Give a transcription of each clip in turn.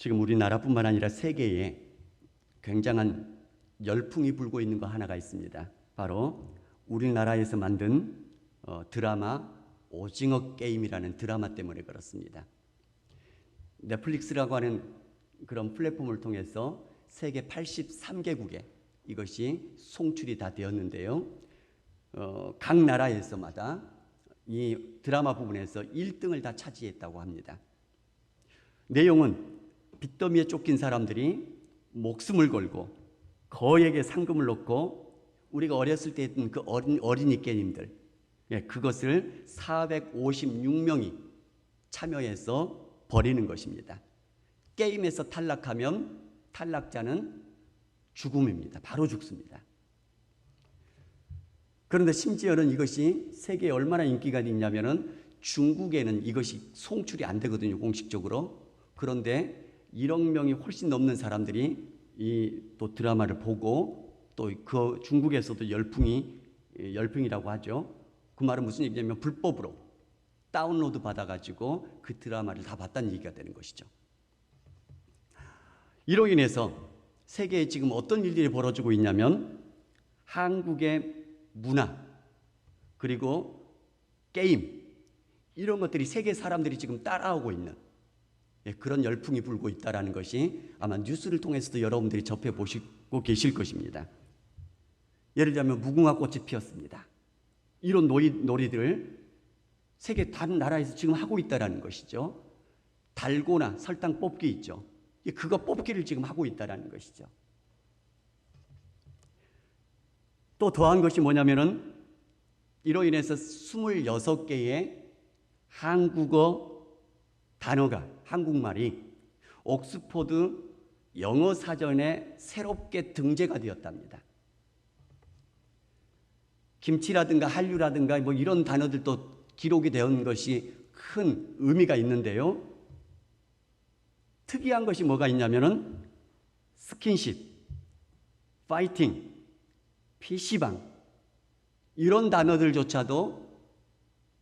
지금 우리나라뿐만 아니라 세계에 굉장한 열풍이 불고 있는 거 하나가 있습니다. 바로 우리나라에서 만든 드라마 오징어 게임이라는 드라마 때문에 그렇습니다. 넷플릭스라고 하는 그런 플랫폼을 통해서 세계 83개국에 이것이 송출이 다 되었는데요. 각 나라에서마다 이 드라마 부분에서 1등을 다 차지했다고 합니다. 내용은 빚더미에 쫓긴 사람들이 목숨을 걸고 거액의 상금을 넣고 우리가 어렸을 때 했던 그 어린이 게임들, 그것을 456명이 참여해서 벌이는 것입니다. 게임에서 탈락하면 탈락자는 죽음입니다. 바로 죽습니다. 그런데 심지어는 이것이 세계에 얼마나 인기가 있냐면은 중국에는 이것이 송출이 안 되거든요, 공식적으로. 그런데 1억 명이 훨씬 넘는 사람들이 이 또 드라마를 보고 또 그 중국에서도 열풍이라고 하죠. 그 말은 무슨 얘기냐면 불법으로 다운로드 받아가지고 그 드라마를 다 봤다는 얘기가 되는 것이죠. 이로 인해서 세계에 지금 어떤 일들이 벌어지고 있냐면 한국의 문화 그리고 게임 이런 것들이 세계 사람들이 지금 따라오고 있는 그런 열풍이 불고 있다는 것이 아마 뉴스를 통해서도 여러분들이 접해보시고 계실 것입니다. 예를 들면 무궁화 꽃이 피었습니다. 이런 놀이들을 세계 다른 나라에서 지금 하고 있다는 것이죠. 달고나 설탕 뽑기 있죠. 그거 뽑기를 지금 하고 있다는 것이죠. 또 더한 것이 뭐냐면은 이로 인해서 26개의 한국어 단어가 한국말이 옥스퍼드 영어 사전에 새롭게 등재가 되었답니다. 김치라든가 한류라든가 뭐 이런 단어들도 기록이 되는 것이 큰 의미가 있는데요. 특이한 것이 뭐가 있냐면은 스킨십, 파이팅, PC방 이런 단어들조차도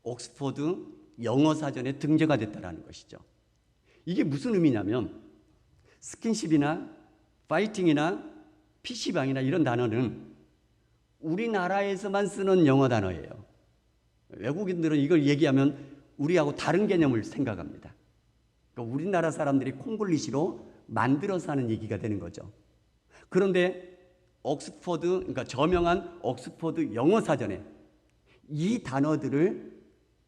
옥스퍼드 영어 사전에 등재가 됐다는 것이죠. 이게 무슨 의미냐면 스킨십이나 파이팅이나 PC방이나 이런 단어는 우리나라에서만 쓰는 영어 단어예요. 외국인들은 이걸 얘기하면 우리하고 다른 개념을 생각합니다. 그러니까 우리나라 사람들이 콩글리시로 만들어서 하는 얘기가 되는 거죠. 그런데 그러니까 저명한 옥스퍼드 영어 사전에 이 단어들을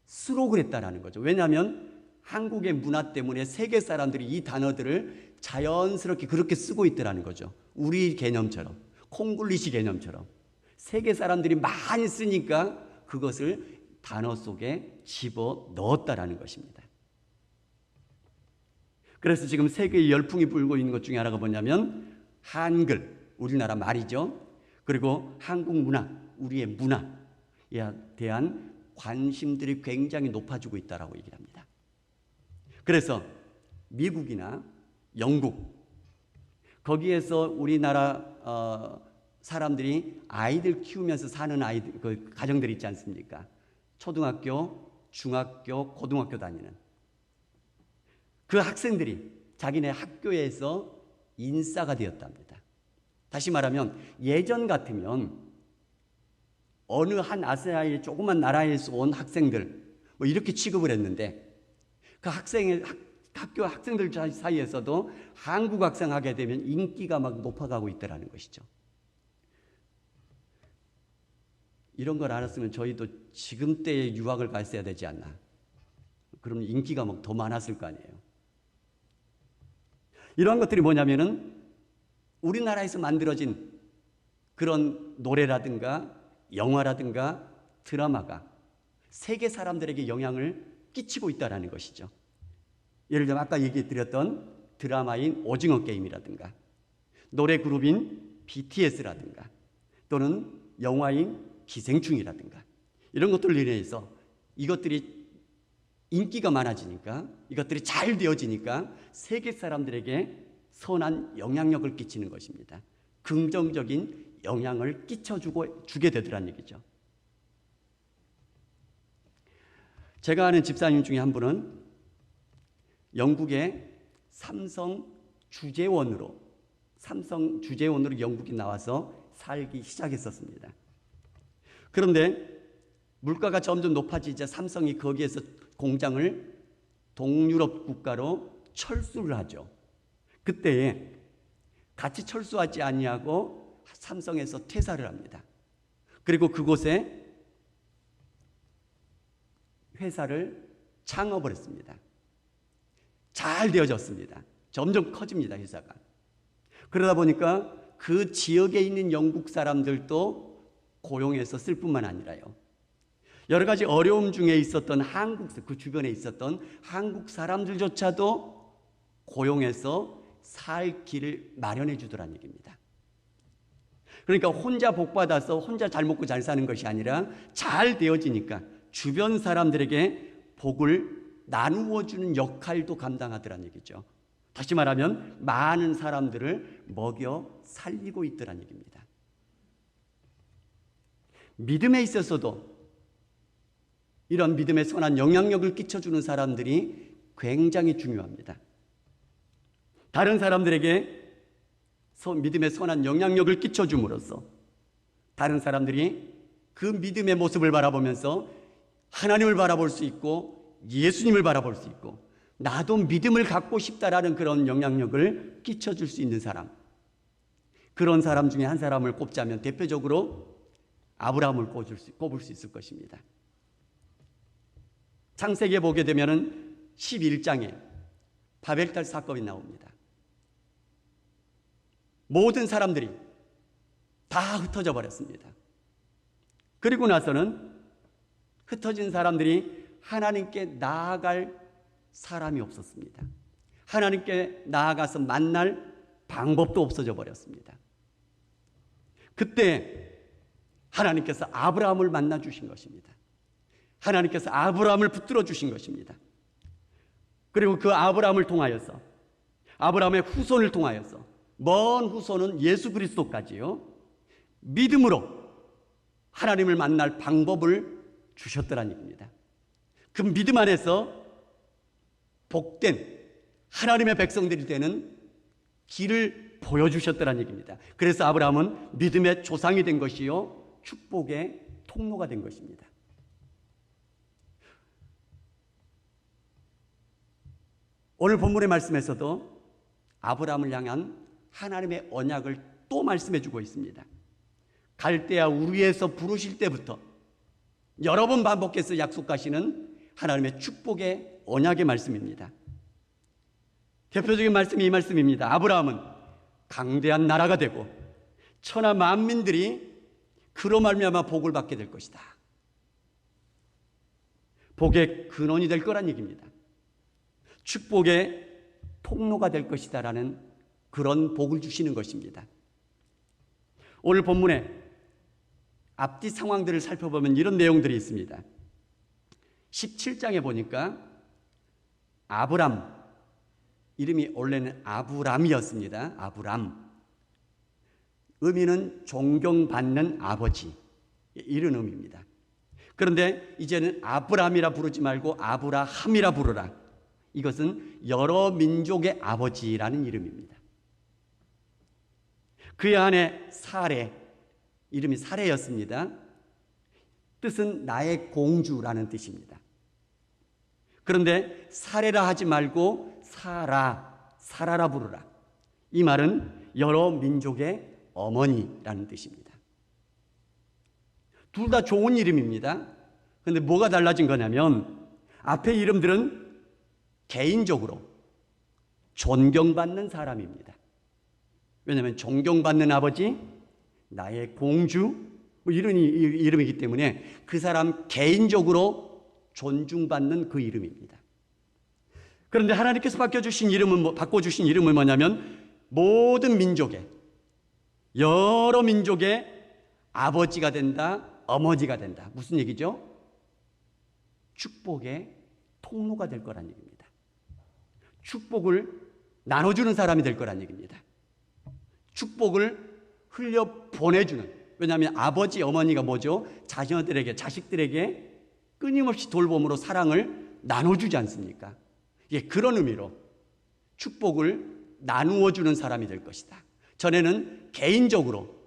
수록을 했다는 거죠. 왜냐하면 한국의 문화 때문에 세계 사람들이 이 단어들을 자연스럽게 그렇게 쓰고 있더라는 거죠. 우리 개념처럼, 콩글리시 개념처럼. 세계 사람들이 많이 쓰니까 그것을 단어 속에 집어 넣었다라는 것입니다. 그래서 지금 세계의 열풍이 불고 있는 것 중에 하나가 뭐냐면 한글, 우리나라 말이죠. 그리고 한국 문화, 우리의 문화에 대한 관심들이 굉장히 높아지고 있다라고 얘기를 합니다. 그래서 미국이나 영국 거기에서 우리나라 사람들이 아이들 키우면서 사는 그 가정들 있지 않습니까? 초등학교, 중학교, 고등학교 다니는 그 학생들이 자기네 학교에서 인싸가 되었답니다. 다시 말하면 예전 같으면 어느 한 아시아의 조그만 나라에서 온 학생들 뭐 이렇게 취급을 했는데 그 학교 학생들 사이에서도 한국 학생 하게 되면 인기가 막 높아가고 있다는 것이죠. 이런 걸 알았으면 저희도 지금 때의 유학을 갔어야 되지 않나. 그럼 인기가 막 더 많았을 거 아니에요. 이러한 것들이 뭐냐면은 우리나라에서 만들어진 그런 노래라든가 영화라든가 드라마가 세계 사람들에게 영향을 끼치고 있다는 것이죠. 예를 들면 아까 얘기 드렸던 드라마인 오징어 게임이라든가 노래 그룹인 BTS라든가 또는 영화인 기생충이라든가 이런 것들로 인해서 이것들이 인기가 많아지니까 이것들이 잘 되어지니까 세계 사람들에게 선한 영향력을 끼치는 것입니다. 긍정적인 영향을 주게 되더란 얘기죠. 제가 아는 집사님 중에 한 분은 영국의 삼성 주재원으로, 삼성 주재원으로 영국에 나와서 살기 시작했었습니다. 그런데 물가가 점점 높아지자 삼성이 거기에서 공장을 동유럽 국가로 철수를 하죠. 그때에 같이 철수하지 아니하고 삼성에서 퇴사를 합니다. 그리고 그곳에 회사를 창업을 했습니다. 잘 되어졌습니다. 점점 커집니다, 회사가. 그러다 보니까 그 지역에 있는 영국 사람들도 고용해서 쓸 뿐만 아니라요, 여러 가지 어려움 중에 있었던 그 주변에 있었던 한국 사람들조차도 고용해서 살 길을 마련해 주더란 얘기입니다. 그러니까 혼자 복받아서 혼자 잘 먹고 잘 사는 것이 아니라 잘 되어지니까 주변 사람들에게 복을 나누어 주는 역할도 감당하더란 얘기죠. 다시 말하면 많은 사람들을 먹여 살리고 있더란 얘기입니다. 믿음에 있어서도 이런 믿음의 선한 영향력을 끼쳐주는 사람들이 굉장히 중요합니다. 다른 사람들에게 믿음의 선한 영향력을 끼쳐줌으로써 다른 사람들이 그 믿음의 모습을 바라보면서 하나님을 바라볼 수 있고 예수님을 바라볼 수 있고 나도 믿음을 갖고 싶다라는 그런 영향력을 끼쳐줄 수 있는 사람, 그런 사람 중에 한 사람을 꼽자면 대표적으로 아브라함을 꼽을 수 있을 것입니다. 창세기에 보게 되면은 11장에 바벨탑 사건이 나옵니다. 모든 사람들이 다 흩어져 버렸습니다. 그리고 나서는 흩어진 사람들이 하나님께 나아갈 사람이 없었습니다. 하나님께 나아가서 만날 방법도 없어져 버렸습니다. 그때 하나님께서 아브라함을 만나 주신 것입니다. 하나님께서 아브라함을 붙들어 주신 것입니다. 그리고 그 아브라함을 통하여서, 아브라함의 후손을 통하여서, 먼 후손은 예수 그리스도까지요, 믿음으로 하나님을 만날 방법을 주셨더란 얘기입니다. 그 믿음 안에서 복된 하나님의 백성들이 되는 길을 보여주셨더란 얘기입니다. 그래서 아브라함은 믿음의 조상이 된 것이요, 축복의 통로가 된 것입니다. 오늘 본문의 말씀에서도 아브라함을 향한 하나님의 언약을 또 말씀해 주고 있습니다. 갈대아 우르에서 부르실 때부터 여러 번 반복해서 약속하시는 하나님의 축복의 언약의 말씀입니다. 대표적인 말씀이 이 말씀입니다. 아브라함은 강대한 나라가 되고 천하 만민들이 그로 말미암아 복을 받게 될 것이다. 복의 근원이 될 거란 얘기입니다. 축복의 통로가 될 것이다라는 그런 복을 주시는 것입니다. 오늘 본문에 앞뒤 상황들을 살펴보면 이런 내용들이 있습니다. 17장에 보니까 아브람, 이름이 원래는 아브람이었습니다. 아브람. 의미는 존경받는 아버지, 이런 의미입니다. 그런데 이제는 아브람이라 부르지 말고 아브라함이라 부르라. 이것은 여러 민족의 아버지라는 이름입니다. 그의 아내 사레, 이름이 사레였습니다. 뜻은 나의 공주라는 뜻입니다. 그런데 사레라 하지 말고 사라라 부르라. 이 말은 여러 민족의 어머니라는 뜻입니다. 둘 다 좋은 이름입니다. 그런데 뭐가 달라진 거냐면 앞에 이름들은 개인적으로 존경받는 사람입니다. 왜냐하면 존경받는 아버지, 나의 공주, 이런 이름이기 때문에 그 사람 개인적으로 존중받는 그 이름입니다. 그런데 하나님께서 바꿔주신 이름은 뭐냐면 모든 민족의, 여러 민족의 아버지가 된다, 어머니가 된다. 무슨 얘기죠? 축복의 통로가 될 거란 얘기입니다. 축복을 나눠주는 사람이 될 거란 얘기입니다. 축복을 흘려 보내주는, 왜냐하면 아버지, 어머니가 뭐죠? 자식들에게 끊임없이 돌봄으로 사랑을 나눠주지 않습니까? 예, 그런 의미로 축복을 나누어 주는 사람이 될 것이다. 전에는 개인적으로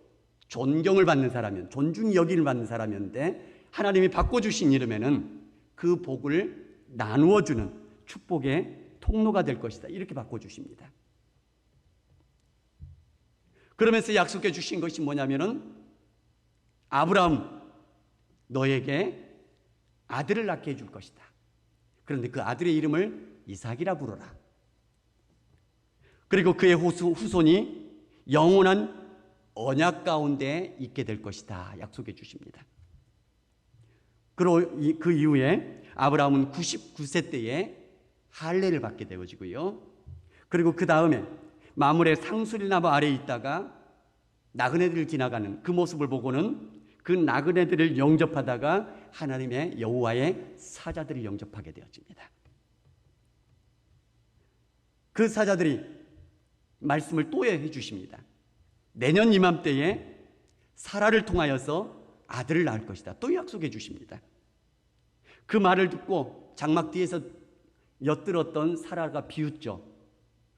존경을 받는 사람이었는데, 존중 여김을 받는 사람이었는데 하나님이 바꿔주신 이름에는 그 복을 나누어 주는 축복의 통로가 될 것이다. 이렇게 바꿔주십니다. 그러면서 약속해 주신 것이 뭐냐면은, 아브라함, 너에게 아들을 낳게 해줄 것이다. 그런데 그 아들의 이름을 이삭이라 부르라. 그리고 그의 후손이 영원한 언약 가운데 있게 될 것이다. 약속해 주십니다. 그리고 그 이후에 아브라함은 99세 때에 할례를 받게 되어지고요. 그리고 그 다음에 마물의 상수리나무 아래에 있다가 나그네들을 지나가는 그 모습을 보고는 그 나그네들을 영접하다가 하나님의 여호와의 사자들을 영접하게 되어집니다. 그 사자들이 말씀을 또 해 주십니다. 내년 이맘때에 사라를 통하여서 아들을 낳을 것이다. 또 약속해 주십니다. 그 말을 듣고 장막 뒤에서 엿들었던 사라가 비웃죠.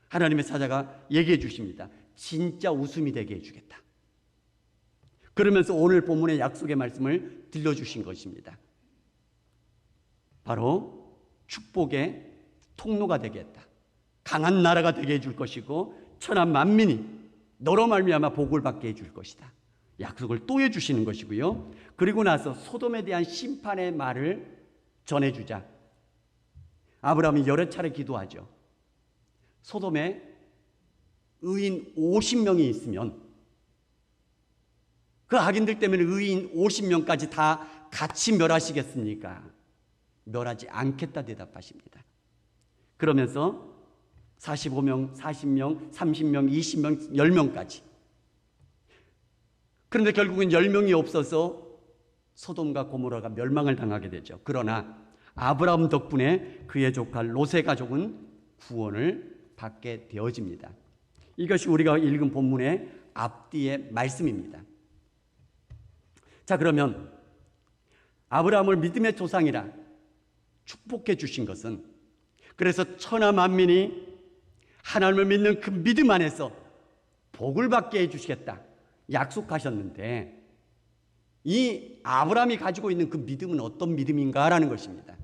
하나님의 사자가 얘기해 주십니다. 진짜 웃음이 되게 해주겠다. 그러면서 오늘 본문의 약속의 말씀을 들려주신 것입니다. 바로 축복의 통로가 되겠다. 강한 나라가 되게 해줄 것이고 천하 만민이 너로 말미암아 복을 받게 해줄 것이다. 약속을 또 해주시는 것이고요. 그리고 나서 소돔에 대한 심판의 말을 전해주자 아브라함이 여러 차례 기도하죠. 소돔에 의인 50명이 있으면 그 악인들 때문에 의인 50명까지 다 같이 멸하시겠습니까? 멸하지 않겠다 대답하십니다. 그러면서 45명, 40명, 30명, 20명, 10명까지. 그런데 결국은 10명이 없어서 소돔과 고모라가 멸망을 당하게 되죠. 그러나 아브라함 덕분에 그의 조카 롯의 가족은 구원을 받게 되어집니다. 이것이 우리가 읽은 본문의 앞뒤의 말씀입니다. 자, 그러면 아브라함을 믿음의 조상이라 축복해 주신 것은, 그래서 천하 만민이 하나님을 믿는 그 믿음 안에서 복을 받게 해주시겠다 약속하셨는데, 이 아브라함이 가지고 있는 그 믿음은 어떤 믿음인가라는 것입니다.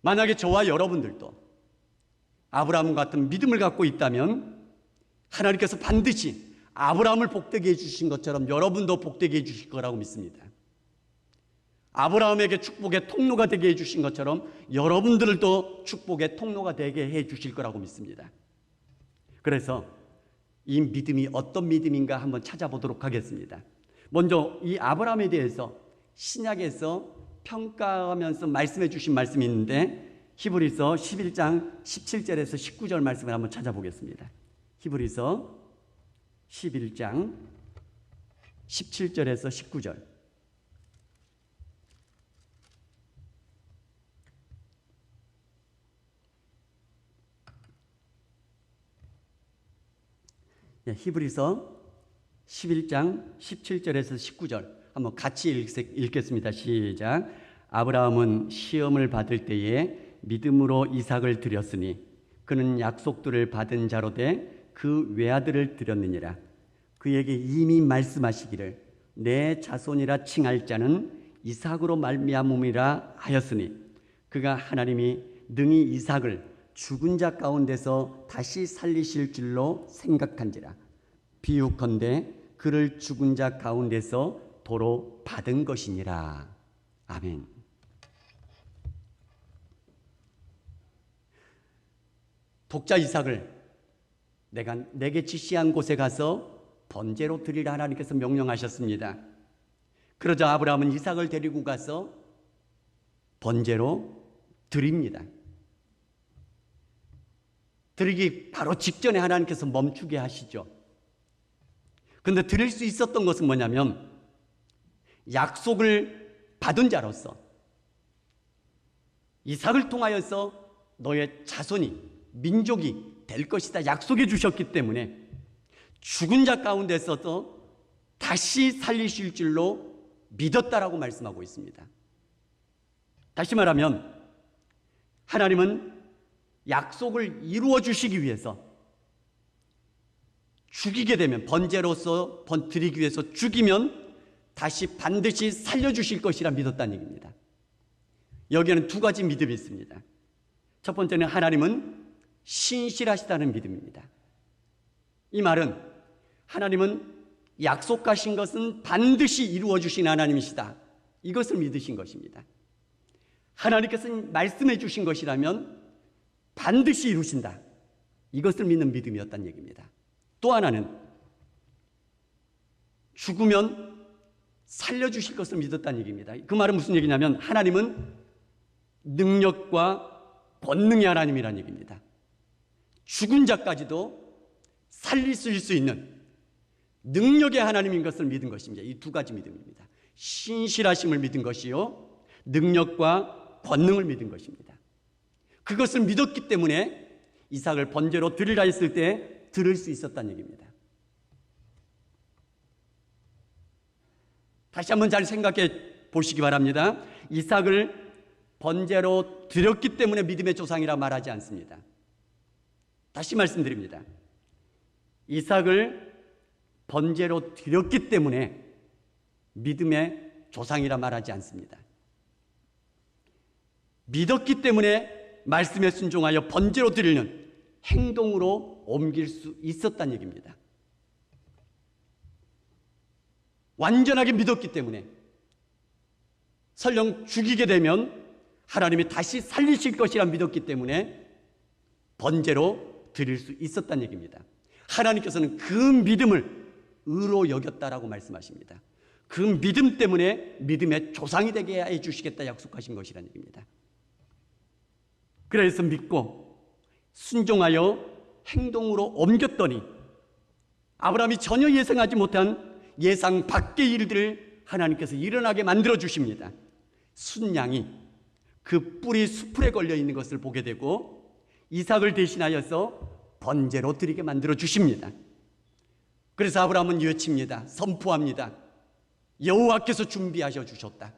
만약에 저와 여러분들도 아브라함 같은 믿음을 갖고 있다면 하나님께서 반드시 아브라함을 복되게 해주신 것처럼 여러분도 복되게 해주실 거라고 믿습니다. 아브라함에게 축복의 통로가 되게 해주신 것처럼 여러분들도 축복의 통로가 되게 해주실 거라고 믿습니다. 그래서 이 믿음이 어떤 믿음인가 한번 찾아보도록 하겠습니다. 먼저 이 아브라함에 대해서 신약에서 평가하면서 말씀해 주신 말씀이 있는데, 히브리서 11장 17절에서 19절 말씀을 한번 찾아보겠습니다. 히브리서 11장 17절에서 19절. 히브리서 11장 17절에서 19절 한번 같이 읽겠습니다. 시작. 아브라함은 시험을 받을 때에 믿음으로 이삭을 드렸으니 그는 약속들을 받은 자로 돼 그 외아들을 드렸느니라. 그에게 이미 말씀하시기를 내 자손이라 칭할 자는 이삭으로 말미암음이라 하였으니 그가 하나님이 능히 이삭을 죽은 자 가운데서 다시 살리실 줄로 생각한지라. 비유컨대 그를 죽은 자 가운데서 도로 받은 것이니라. 아멘. 독자 이삭을 내게 지시한 곳에 가서 번제로 드리라 하나님께서 명령하셨습니다. 그러자 아브라함은 이삭을 데리고 가서 번제로 드립니다. 드리기 바로 직전에 하나님께서 멈추게 하시죠. 그런데 드릴 수 있었던 것은 뭐냐면, 약속을 받은 자로서 이삭을 통하여서 너의 자손이, 민족이 될 것이다 약속해 주셨기 때문에 죽은 자 가운데서도 다시 살리실 줄로 믿었다라고 말씀하고 있습니다. 다시 말하면 하나님은 약속을 이루어 주시기 위해서 죽이게 되면, 번제로서 드리기 위해서 죽이면 다시 반드시 살려주실 것이라 믿었다는 얘기입니다. 여기에는 두 가지 믿음이 있습니다. 첫 번째는 하나님은 신실하시다는 믿음입니다. 이 말은 하나님은 약속하신 것은 반드시 이루어 주신 하나님이시다, 이것을 믿으신 것입니다. 하나님께서 말씀해 주신 것이라면 반드시 이루신다, 이것을 믿는 믿음이었다는 얘기입니다. 또 하나는 죽으면 살려주실 것을 믿었다는 얘기입니다. 그 말은 무슨 얘기냐면 하나님은 능력과 권능의 하나님이라는 얘기입니다. 죽은 자까지도 살리실 수 있는 능력의 하나님인 것을 믿은 것입니다. 이 두 가지 믿음입니다. 신실하심을 믿은 것이요, 능력과 권능을 믿은 것입니다. 그것을 믿었기 때문에 이삭을 번제로 드리라 했을 때 드릴 수 있었다는 얘기입니다. 다시 한번 잘 생각해 보시기 바랍니다. 이삭을 번제로 드렸기 때문에 믿음의 조상이라 말하지 않습니다. 다시 말씀드립니다. 이삭을 번제로 드렸기 때문에 믿음의 조상이라 말하지 않습니다. 믿었기 때문에 말씀에 순종하여 번제로 드리는 행동으로 옮길 수 있었다는 얘기입니다. 완전하게 믿었기 때문에 설령 죽이게 되면 하나님이 다시 살리실 것이라 믿었기 때문에 번제로 드릴 수 있었다는 얘기입니다. 하나님께서는 그 믿음을 의로 여겼다라고 말씀하십니다. 그 믿음 때문에 믿음의 조상이 되게 해주시겠다 약속하신 것이라는 얘기입니다. 그래서 믿고 순종하여 행동으로 옮겼더니 아브라함이 전혀 예상하지 못한 예상 밖의 일들을 하나님께서 일어나게 만들어 주십니다. 순양이 그 뿔이 수풀에 걸려 있는 것을 보게 되고 이삭을 대신하여서 번제로 드리게 만들어 주십니다. 그래서 아브라함은 외칩니다. 선포합니다. 여호와께서 준비하셔 주셨다.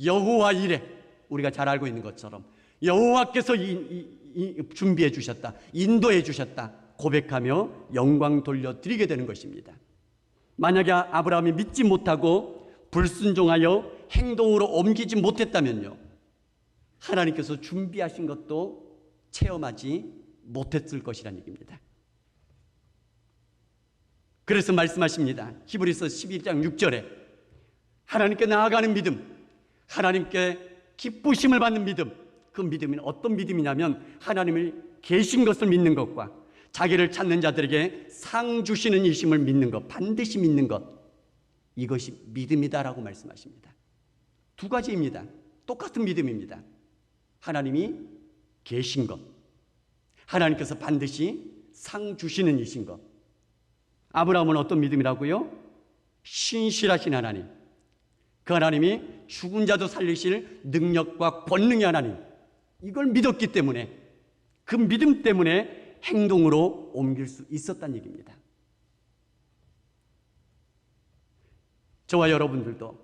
여호와 이래, 우리가 잘 알고 있는 것처럼 여호와께서 준비해 주셨다, 인도해 주셨다 고백하며 영광 돌려드리게 되는 것입니다. 만약에 아브라함이 믿지 못하고 불순종하여 행동으로 옮기지 못했다면요, 하나님께서 준비하신 것도 체험하지 못했을 것이라는 얘기입니다. 그래서 말씀하십니다. 히브리서 11장 6절에 하나님께 나아가는 믿음, 하나님께 기쁘심을 받는 믿음, 그 믿음은 어떤 믿음이냐면 하나님을 계신 것을 믿는 것과 자기를 찾는 자들에게 상 주시는 이심을 믿는 것, 반드시 믿는 것, 이것이 믿음이다라고 말씀하십니다. 두 가지입니다. 똑같은 믿음입니다. 하나님이 계신 것, 하나님께서 반드시 상 주시는 이신 것. 아브라함은 어떤 믿음이라고요? 신실하신 하나님, 그 하나님이 죽은 자도 살리실 능력과 권능의 하나님, 이걸 믿었기 때문에 그 믿음 때문에 행동으로 옮길 수 있었다는 얘기입니다. 저와 여러분들도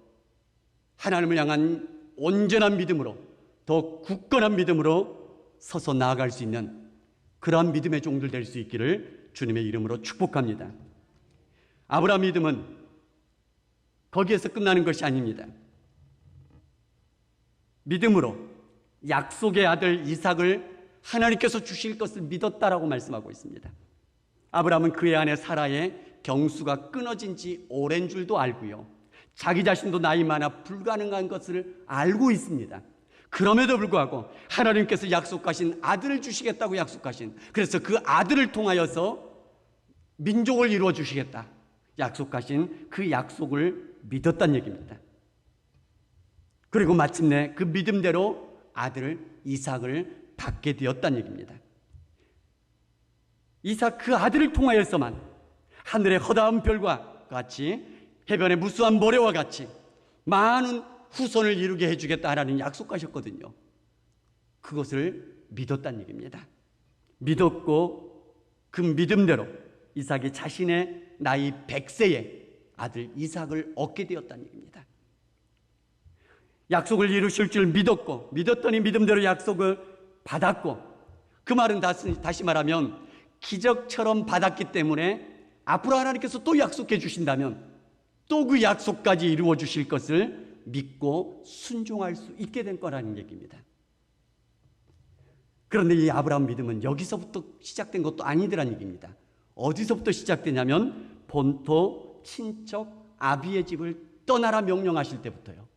하나님을 향한 온전한 믿음으로, 더 굳건한 믿음으로 서서 나아갈 수 있는 그러한 믿음의 종들 될 수 있기를 주님의 이름으로 축복합니다. 아브라함 믿음은 거기에서 끝나는 것이 아닙니다. 믿음으로 약속의 아들 이삭을 하나님께서 주실 것을 믿었다라고 말씀하고 있습니다. 아브라함은 그의 아내 사라의 경수가 끊어진 지 오랜 줄도 알고요, 자기 자신도 나이 많아 불가능한 것을 알고 있습니다. 그럼에도 불구하고 하나님께서 약속하신 아들을 주시겠다고 약속하신, 그래서 그 아들을 통하여서 민족을 이루어 주시겠다 약속하신 그 약속을 믿었다는 얘기입니다. 그리고 마침내 그 믿음대로 아들 이삭을 받게 되었다는 얘기입니다. 이삭 그 아들을 통하여서만 하늘의 허다한 별과 같이 해변의 무수한 모래와 같이 많은 후손을 이루게 해주겠다 하나님 약속하셨거든요. 그것을 믿었다는 얘기입니다. 믿었고 그 믿음대로 이삭이 자신의 나이 100세에 아들 이삭을 얻게 되었다는 얘기입니다. 약속을 이루실 줄 믿었고, 믿었더니 믿음대로 약속을 받았고, 그 말은 다시 말하면 기적처럼 받았기 때문에 앞으로 하나님께서 또 약속해 주신다면 또 그 약속까지 이루어 주실 것을 믿고 순종할 수 있게 된 거라는 얘기입니다. 그런데 이 아브라함 믿음은 여기서부터 시작된 것도 아니더란 얘기입니다. 어디서부터 시작되냐면 본토 친척 아비의 집을 떠나라 명령하실 때부터요.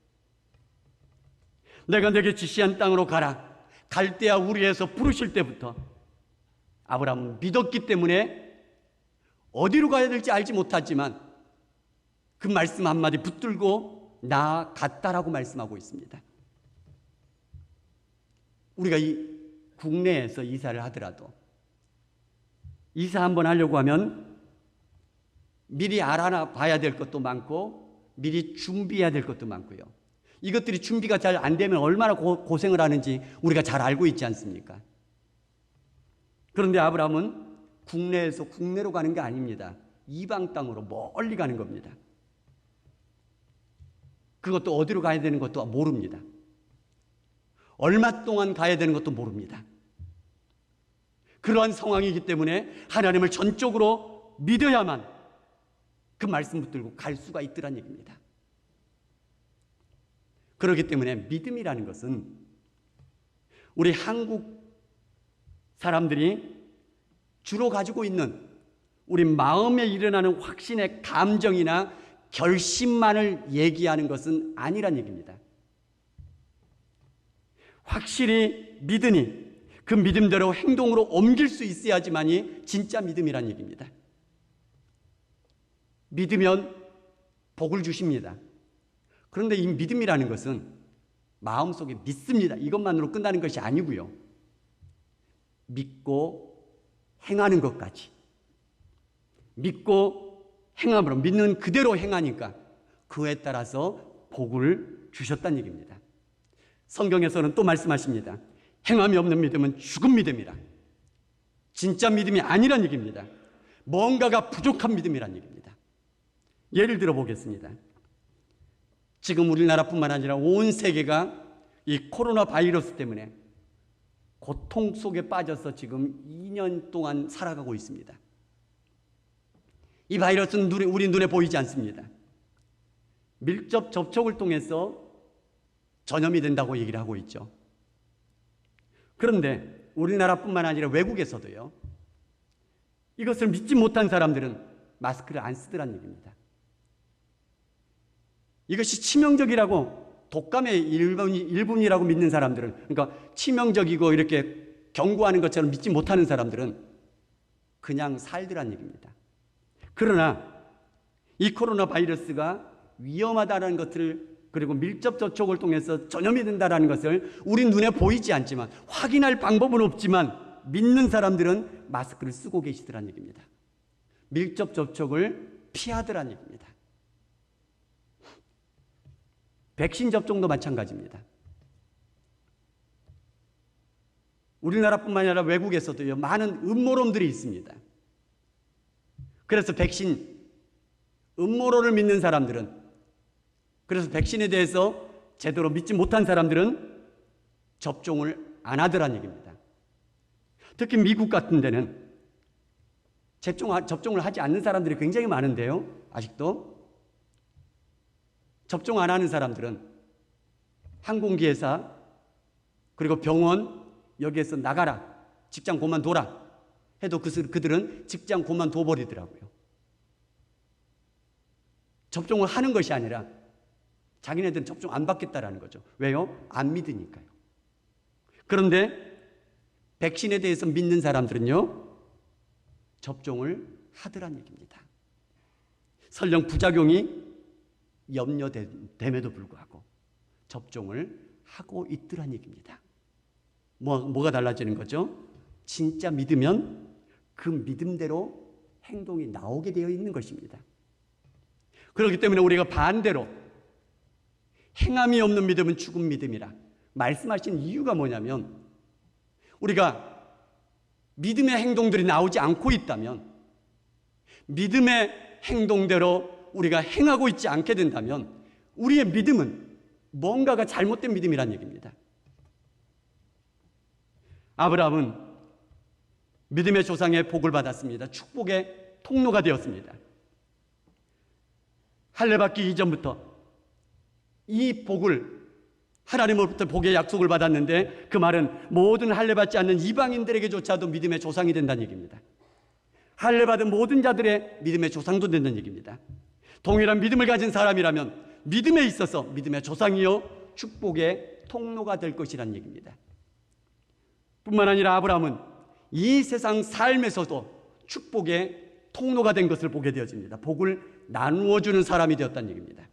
내가 내게 지시한 땅으로 가라, 갈대아 우리에서 부르실 때부터 아브라함은 믿었기 때문에 어디로 가야 될지 알지 못하지만 그 말씀 한마디 붙들고 나아갔다라고 말씀하고 있습니다. 우리가 이 국내에서 이사를 하더라도 이사 한번 하려고 하면 미리 알아봐야 될 것도 많고 미리 준비해야 될 것도 많고요. 이것들이 준비가 잘 안 되면 얼마나 고생을 하는지 우리가 잘 알고 있지 않습니까? 그런데 아브라함은 국내에서 국내로 가는 게 아닙니다. 이방 땅으로 멀리 가는 겁니다. 그것도 어디로 가야 되는 것도 모릅니다. 얼마 동안 가야 되는 것도 모릅니다. 그러한 상황이기 때문에 하나님을 전적으로 믿어야만 그 말씀 붙들고 갈 수가 있더란 얘기입니다. 그렇기 때문에 믿음이라는 것은 우리 한국 사람들이 주로 가지고 있는 우리 마음에 일어나는 확신의 감정이나 결심만을 얘기하는 것은 아니란 얘기입니다. 확실히 믿으니 그 믿음대로 행동으로 옮길 수 있어야지만이 진짜 믿음이란 얘기입니다. 믿으면 복을 주십니다. 그런데 이 믿음이라는 것은 마음속에 믿습니다, 이것만으로 끝나는 것이 아니고요. 믿고 행하는 것까지. 믿고 행함으로, 믿는 그대로 행하니까 그에 따라서 복을 주셨다는 얘기입니다. 성경에서는 또 말씀하십니다. 행함이 없는 믿음은 죽은 믿음이라. 진짜 믿음이 아니란 얘기입니다. 뭔가가 부족한 믿음이란 얘기입니다. 예를 들어 보겠습니다. 지금 우리나라뿐만 아니라 온 세계가 이 코로나 바이러스 때문에 고통 속에 빠져서 지금 2년 동안 살아가고 있습니다. 이 바이러스는 우리 눈에 보이지 않습니다. 밀접 접촉을 통해서 전염이 된다고 얘기를 하고 있죠. 그런데 우리나라뿐만 아니라 외국에서도요, 이것을 믿지 못한 사람들은 마스크를 안 쓰더란 얘기입니다. 이것이 치명적이라고, 독감의 일분이라고 믿는 사람들은, 그러니까 치명적이고 이렇게 경고하는 것처럼 믿지 못하는 사람들은 그냥 살더란 얘기입니다. 그러나 이 코로나 바이러스가 위험하다는 것을, 그리고 밀접 접촉을 통해서 전염이 된다는 것을 우리 눈에 보이지 않지만, 확인할 방법은 없지만 믿는 사람들은 마스크를 쓰고 계시더란 얘기입니다. 밀접 접촉을 피하더란 얘기입니다. 백신 접종도 마찬가지입니다. 우리나라뿐만 아니라 외국에서도요, 많은 음모론들이 있습니다. 그래서 백신, 음모론을 믿는 사람들은, 그래서 백신에 대해서 제대로 믿지 못한 사람들은 접종을 안 하더란 얘기입니다. 특히 미국 같은 데는 접종을 하지 않는 사람들이 굉장히 많은데요, 아직도. 접종 안 하는 사람들은 항공기회사, 그리고 병원, 여기에서 나가라, 직장 그만둬라 해도 그들은 직장 그만둬 버리더라고요. 접종을 하는 것이 아니라 자기네들은 접종 안 받겠다라는 거죠. 왜요? 안 믿으니까요. 그런데 백신에 대해서 믿는 사람들은요, 접종을 하더란 얘기입니다. 설령 부작용이 염려됨에도 불구하고 접종을 하고 있더란 얘기입니다. 뭐가 달라지는 거죠? 진짜 믿으면 그 믿음대로 행동이 나오게 되어 있는 것입니다. 그렇기 때문에 우리가 반대로 행함이 없는 믿음은 죽은 믿음이라 말씀하신 이유가 뭐냐면, 우리가 믿음의 행동들이 나오지 않고 있다면, 믿음의 행동대로 우리가 행하고 있지 않게 된다면 우리의 믿음은 뭔가가 잘못된 믿음이란 얘기입니다. 아브라함은 믿음의 조상의 복을 받았습니다. 축복의 통로가 되었습니다. 할례받기 이전부터 이 복을, 하나님으로부터 복의 약속을 받았는데, 그 말은 모든 할례받지 않는 이방인들에게조차도 믿음의 조상이 된다는 얘기입니다. 할례받은 모든 자들의 믿음의 조상도 된다는 얘기입니다. 동일한 믿음을 가진 사람이라면 믿음에 있어서 믿음의 조상이요 축복의 통로가 될 것이라는 얘기입니다. 뿐만 아니라 아브라함은 이 세상 삶에서도 축복의 통로가 된 것을 보게 되어집니다. 복을 나누어주는 사람이 되었다는 얘기입니다.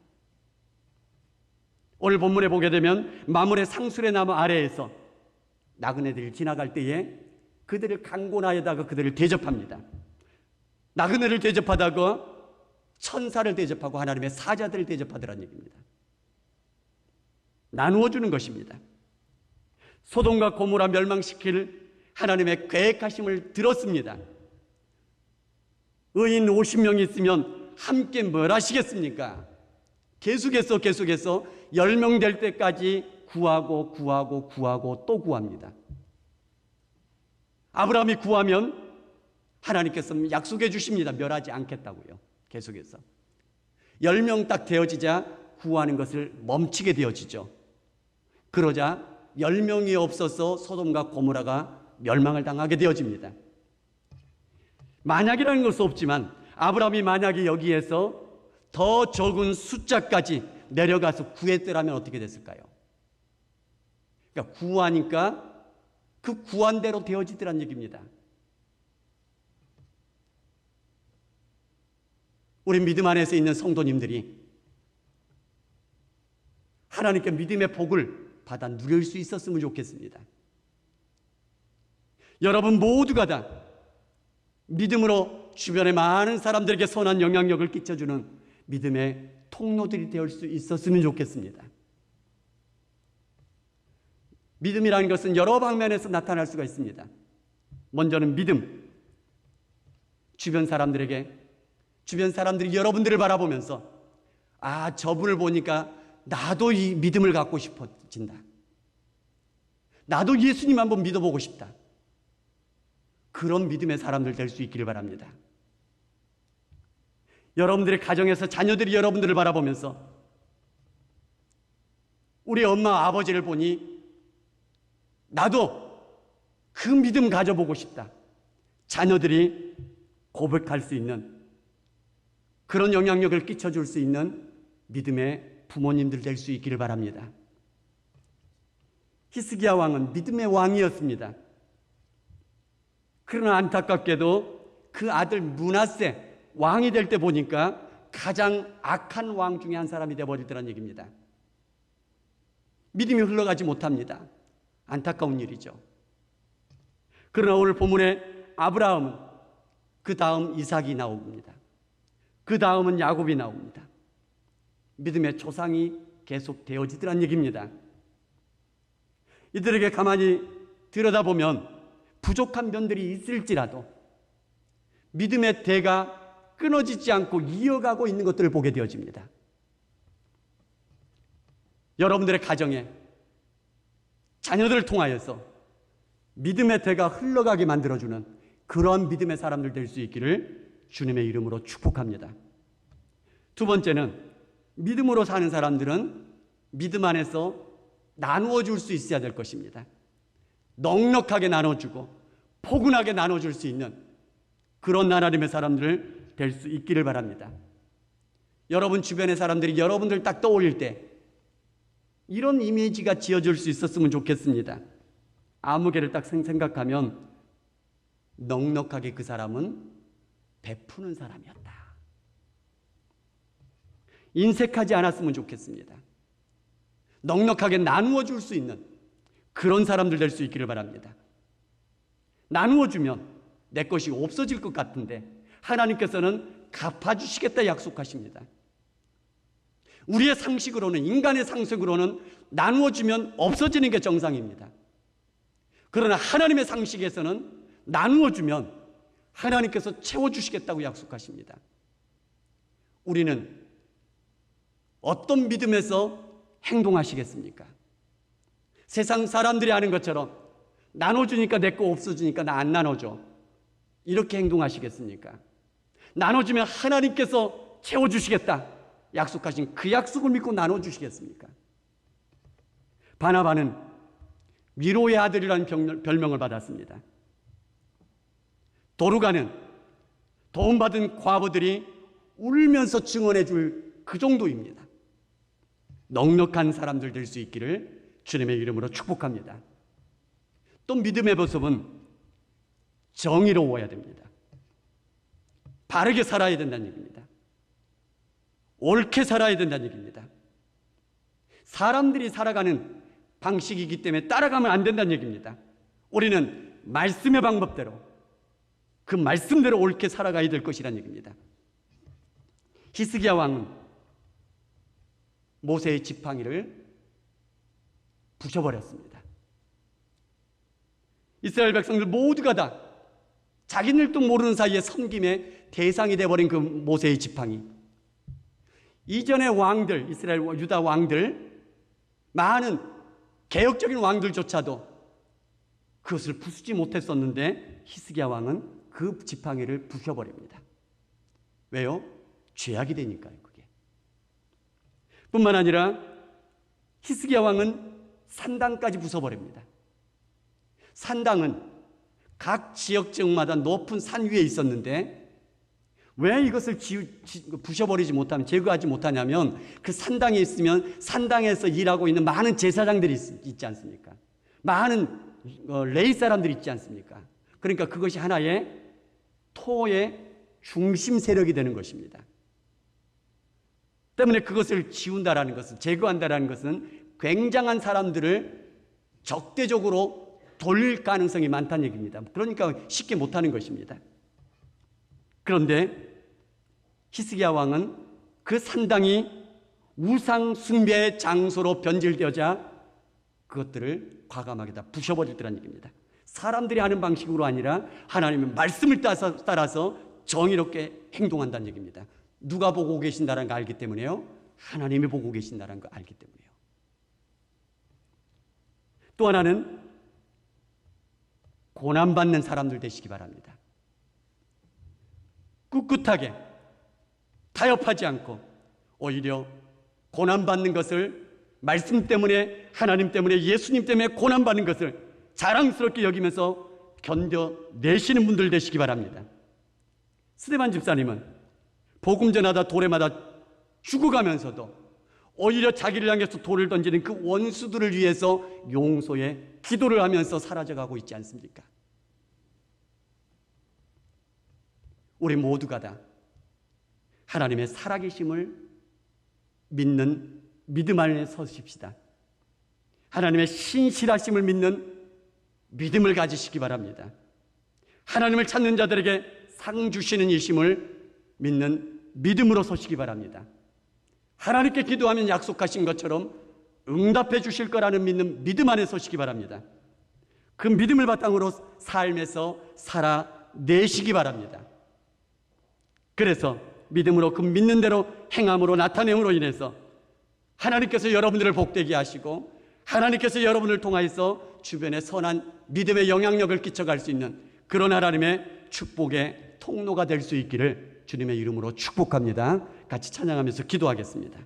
오늘 본문에 보게 되면 마물의 상술의 나무 아래에서 나그네들이 지나갈 때에 그들을 강권하여다가 그들을 대접합니다. 나그네를 대접하다가 천사를 대접하고 하나님의 사자들을 대접하더라는 얘기입니다. 나누어주는 것입니다. 소돔과 고모라 멸망시킬 하나님의 계획하심을 들었습니다. 의인 50명이 있으면 함께 뭘 하시겠습니까? 계속해서 10명 될 때까지 구하고 또 구합니다. 아브라함이 구하면 하나님께서 약속해 주십니다. 멸하지 않겠다고요. 계속해서 10명 딱 되어지자 구하는 것을 멈추게 되어지죠. 그러자 10명이 없어서 소돔과 고모라가 멸망을 당하게 되어집니다. 만약이라는 것은 없지만 아브라함이 만약에 여기에서 더 적은 숫자까지 내려가서 구했더라면 어떻게 됐을까요? 그러니까 구하니까 그 구한 대로 되어지더란 얘기입니다. 우리 믿음 안에서 있는 성도님들이 하나님께 믿음의 복을 받아 누릴 수 있었으면 좋겠습니다. 여러분 모두가 다 믿음으로 주변의 많은 사람들에게 선한 영향력을 끼쳐주는 믿음의 통로들이 될 수 있었으면 좋겠습니다. 믿음이라는 것은 여러 방면에서 나타날 수가 있습니다. 먼저는 믿음. 주변 사람들이 여러분들을 바라보면서 저분을 보니까 나도 이 믿음을 갖고 싶어진다. 나도 예수님 한번 믿어보고 싶다. 그런 믿음의 사람들 될 수 있기를 바랍니다. 여러분들의 가정에서 자녀들이 여러분들을 바라보면서 우리 엄마 아버지를 보니 나도 그 믿음 가져보고 싶다. 자녀들이 고백할 수 있는 그런 영향력을 끼쳐줄 수 있는 믿음의 부모님들 될 수 있기를 바랍니다. 히스기야 왕은 믿음의 왕이었습니다. 그러나 안타깝게도 그 아들 므낫세 왕이 될 때 보니까 가장 악한 왕 중에 한 사람이 되어버리더라는 얘기입니다. 믿음이 흘러가지 못합니다. 안타까운 일이죠. 그러나 오늘 본문에 아브라함은, 그 다음 이삭이 나옵니다. 그 다음은 야곱이 나옵니다. 믿음의 조상이 계속 되어지더란 얘기입니다. 이들에게 가만히 들여다보면 부족한 면들이 있을지라도 믿음의 대가 끊어지지 않고 이어가고 있는 것들을 보게 되어집니다. 여러분들의 가정에 자녀들을 통하여서 믿음의 대가 흘러가게 만들어주는 그러한 믿음의 사람들 될 수 있기를 주님의 이름으로 축복합니다. 두 번째는 믿음으로 사는 사람들은 믿음 안에서 나누어 줄 수 있어야 될 것입니다. 넉넉하게 나눠주고 포근하게 나눠줄 수 있는 그런 하나님의 사람들을 될 수 있기를 바랍니다. 여러분 주변의 사람들이 여러분들 딱 떠올릴 때 이런 이미지가 지어질 수 있었으면 좋겠습니다. 아무개를 딱 생각하면 넉넉하게 그 사람은 베푸는 사람이었다. 인색하지 않았으면 좋겠습니다. 넉넉하게 나누어 줄 수 있는 그런 사람들 될 수 있기를 바랍니다. 나누어 주면 내 것이 없어질 것 같은데 하나님께서는 갚아주시겠다 약속하십니다. 우리의 상식으로는, 인간의 상식으로는 나누어 주면 없어지는 게 정상입니다. 그러나 하나님의 상식에서는 나누어 주면 하나님께서 채워주시겠다고 약속하십니다. 우리는 어떤 믿음에서 행동하시겠습니까? 세상 사람들이 하는 것처럼 나눠주니까 내 거 없어지니까 나 안 나눠줘, 이렇게 행동하시겠습니까? 나눠주면 하나님께서 채워주시겠다 약속하신 그 약속을 믿고 나눠주시겠습니까? 바나바는 위로의 아들이라는 별명을 받았습니다. 도르가는 도움받은 과부들이 울면서 증언해 줄 그 정도입니다. 넉넉한 사람들 될 수 있기를 주님의 이름으로 축복합니다. 또 믿음의 모습은 정의로워야 됩니다. 바르게 살아야 된다는 얘기입니다. 옳게 살아야 된다는 얘기입니다. 사람들이 살아가는 방식이기 때문에 따라가면 안 된다는 얘기입니다. 우리는 말씀의 방법대로 그 말씀대로 옳게 살아가야 될 것이라는 얘기입니다. 히스기야 왕은 모세의 지팡이를 부셔버렸습니다. 이스라엘 백성들 모두가 다 자기들도 모르는 사이에 섬김의 대상이 되어버린 그 모세의 지팡이. 이전의 왕들, 이스라엘 유다 왕들, 많은 개혁적인 왕들조차도 그것을 부수지 못했었는데 히스기야 왕은 그 지팡이를 부셔버립니다. 왜요? 죄악이 되니까요. 그게 뿐만 아니라 히스기야 왕은 산당까지 부숴버립니다. 산당은 각 지역마다 높은 산 위에 있었는데 왜 이것을 부셔버리지 못하면, 제거하지 못하냐면 그 산당에 있으면 산당에서 일하고 있는 많은 제사장들이 있지 않습니까? 많은 레위 사람들이 있지 않습니까? 그러니까 그것이 하나의 토의 중심 세력이 되는 것입니다. 때문에 그것을 지운다라는 것은, 제거한다라는 것은 굉장한 사람들을 적대적으로 돌릴 가능성이 많다는 얘기입니다. 그러니까 쉽게 못하는 것입니다. 그런데 히스기야 왕은 그 산당이 우상 숭배의 장소로 변질되어자 그것들을 과감하게 다 부셔버리더라는 얘기입니다. 사람들이 하는 방식으로 아니라 하나님의 말씀을 따라서 정의롭게 행동한다는 얘기입니다. 누가 보고 계신다는 거 알기 때문에요. 하나님이 보고 계신다는 거 알기 때문에요. 또 하나는 고난받는 사람들 되시기 바랍니다. 꿋꿋하게 타협하지 않고 오히려 고난받는 것을, 말씀 때문에, 하나님 때문에, 예수님 때문에 고난받는 것을 자랑스럽게 여기면서 견뎌내시는 분들 되시기 바랍니다. 스데반 집사님은 복음 전하다 도래마다 죽어가면서도 오히려 자기를 향해서 돌을 던지는 그 원수들을 위해서 용서에 기도를 하면서 사라져가고 있지 않습니까? 우리 모두가 다 하나님의 살아계심을 믿는 믿음 안에 서십시다. 하나님의 신실하심을 믿는 믿음을 가지시기 바랍니다. 하나님을 찾는 자들에게 상 주시는 이심을 믿는 믿음으로 서시기 바랍니다. 하나님께 기도하면 약속하신 것처럼 응답해 주실 거라는 믿는 믿음 안에 서시기 바랍니다. 그 믿음을 바탕으로 삶에서 살아내시기 바랍니다. 그래서 믿음으로 그 믿는 대로 행함으로 나타냄으로 인해서 하나님께서 여러분들을 복되게 하시고 하나님께서 여러분을 통하여서 주변에 선한 믿음의 영향력을 끼쳐갈 수 있는 그런 하나님의 축복의 통로가 될 수 있기를 주님의 이름으로 축복합니다. 같이 찬양하면서 기도하겠습니다.